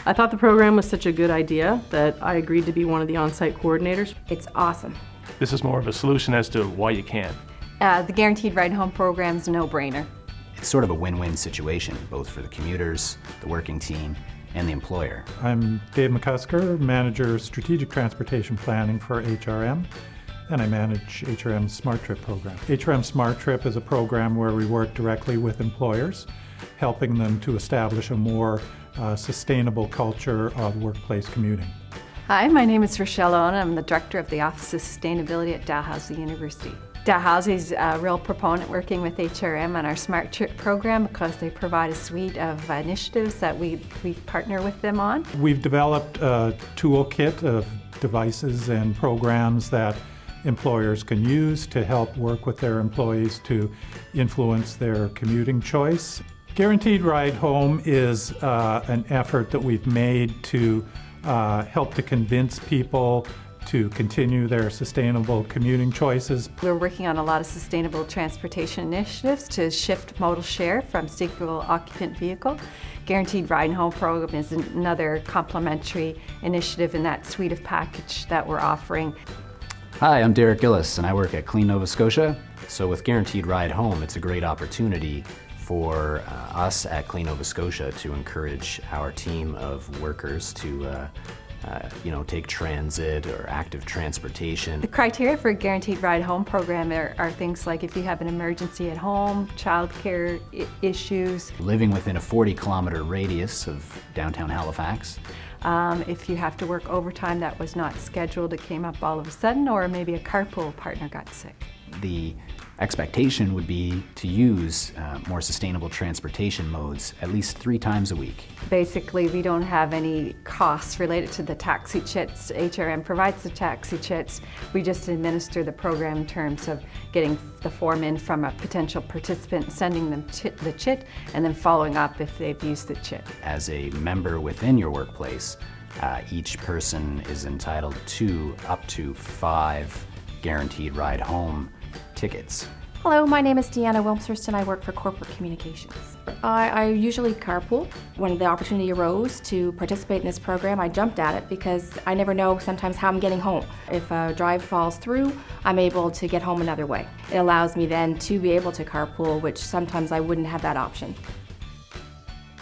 I thought the program was such a good idea that I agreed to be one of the on-site coordinators. It's awesome. This is more of a solution as to why you can. The Guaranteed Ride Home program's a no-brainer. It's sort of a win-win situation, both for the commuters, the working team, and the employer. I'm Dave McCusker, Manager Strategic Transportation Planning for HRM, and I manage HRM's Smart Trip program. HRM Smart Trip is a program where we work directly with employers, helping them to establish a more sustainable culture of workplace commuting. Hi, my name is Rochelle Owen. I'm the Director of the Office of Sustainability at Dalhousie University. Dalhousie's a real proponent working with HRM on our Smart Trip program because they provide a suite of initiatives that we partner with them on. We've developed a toolkit of devices and programs that employers can use to help work with their employees to influence their commuting choice. Guaranteed Ride Home is an effort that we've made to help to convince people to continue their sustainable commuting choices. We're working on a lot of sustainable transportation initiatives to shift modal share from single occupant vehicle. Guaranteed Ride Home program is another complementary initiative in that suite of package that we're offering. Hi, I'm Derek Gillis, and I work at Clean Nova Scotia. So with Guaranteed Ride Home, it's a great opportunity for us at Clean Nova Scotia to encourage our team of workers to take transit or active transportation. The criteria for a Guaranteed Ride Home program are things like if you have an emergency at home, childcare issues. Living within a 40-kilometer radius of downtown Halifax. If you have to work overtime that was not scheduled, it came up all of a sudden, or maybe a carpool partner got sick. The expectation would be to use more sustainable transportation modes at least 3 times a week. Basically, we don't have any costs related to the taxi chits. HRM provides the taxi chits. We just administer the program in terms of getting the form in from a potential participant, sending them the chit, and then following up if they've used the chit. As a member within your workplace, each person is entitled to up to 5 Guaranteed Ride Home tickets. Hello, my name is Deanna Wilmshurst and I work for Corporate Communications. I usually carpool. When the opportunity arose to participate in this program, I jumped at it because I never know sometimes how I'm getting home. If a drive falls through, I'm able to get home another way. It allows me then to be able to carpool, which sometimes I wouldn't have that option.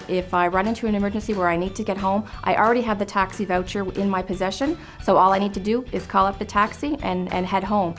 If I run into an emergency where I need to get home, I already have the taxi voucher in my possession, so all I need to do is call up the taxi and head home.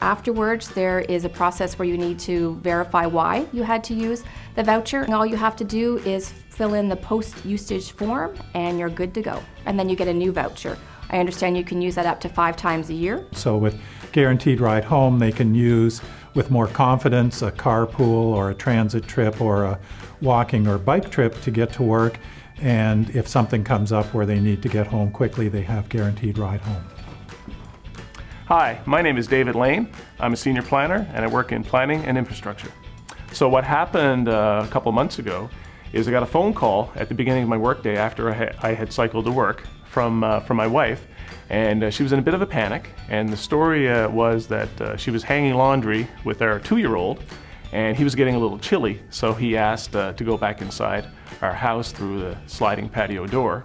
Afterwards, there is a process where you need to verify why you had to use the voucher. And all you have to do is fill in the post-usage form and you're good to go. And then you get a new voucher. I understand you can use that up to 5 times a year. So with Guaranteed Ride Home, they can use with more confidence a carpool or a transit trip or a walking or bike trip to get to work. And if something comes up where they need to get home quickly, they have Guaranteed Ride Home. Hi, my name is David Lane. I'm a senior planner and I work in planning and infrastructure. So what happened a couple months ago is I got a phone call at the beginning of my workday after I had cycled to work from my wife, and she was in a bit of a panic, and the story was that she was hanging laundry with our 2-year-old and he was getting a little chilly, so he asked to go back inside our house through the sliding patio door.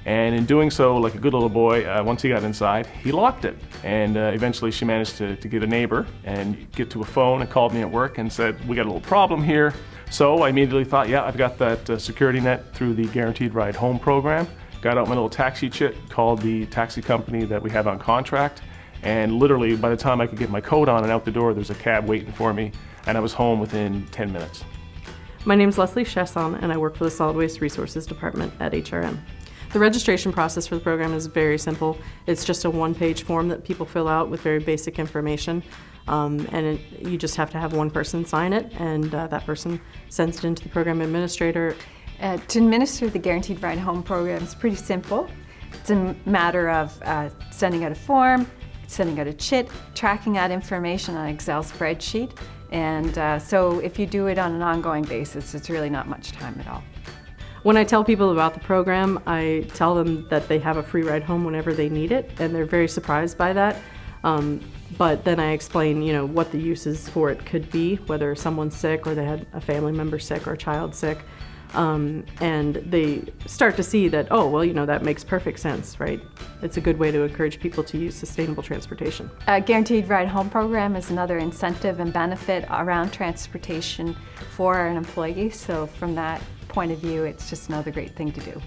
And in doing so, like a good little boy, once he got inside, he locked it. And eventually she managed to get a neighbor and get to a phone and called me at work and said, we got a little problem here. So I immediately thought, yeah, I've got that security net through the Guaranteed Ride Home program. Got out my little taxi chit, called the taxi company that we have on contract. And literally, by the time I could get my coat on and out the door, there's a cab waiting for me. And I was home within 10 minutes. My name is Chiasson and I work for the Solid Waste Resources Department at HRM. The registration process for the program is very simple. It's just a 1-page form that people fill out with very basic information. You just have to have one person sign it, and that person sends it into the program administrator. To administer the Guaranteed Ride Home program is pretty simple. It's a matter of sending out a form, sending out a chit, tracking that information on an Excel spreadsheet. And so if you do it on an ongoing basis, it's really not much time at all. When I tell people about the program, I tell them that they have a free ride home whenever they need it, and they're very surprised by that. But then I explain, what the uses for it could be, whether someone's sick or they had a family member sick or a child sick. And they start to see that, oh, well, that makes perfect sense, right? It's a good way to encourage people to use sustainable transportation. Guaranteed Ride Home program is another incentive and benefit around transportation for an employee. So from that point of view, it's just another great thing to do.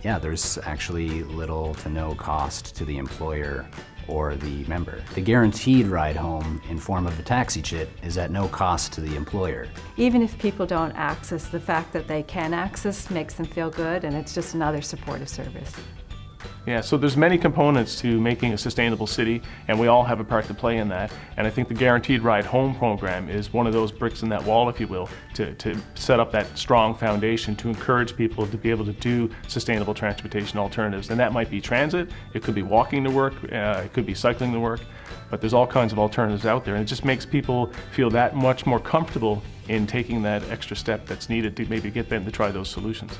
Yeah, there's actually little to no cost to the employer or the member. The guaranteed ride home in form of a taxi chit is at no cost to the employer. Even if people don't access, the fact that they can access makes them feel good, and it's just another supportive service. Yeah, so there's many components to making a sustainable city, and we all have a part to play in that. And I think the Guaranteed Ride Home program is one of those bricks in that wall, if you will, to set up that strong foundation to encourage people to be able to do sustainable transportation alternatives. And that might be transit, it could be walking to work, it could be cycling to work, but there's all kinds of alternatives out there. And it just makes people feel that much more comfortable in taking that extra step that's needed to maybe get them to try those solutions.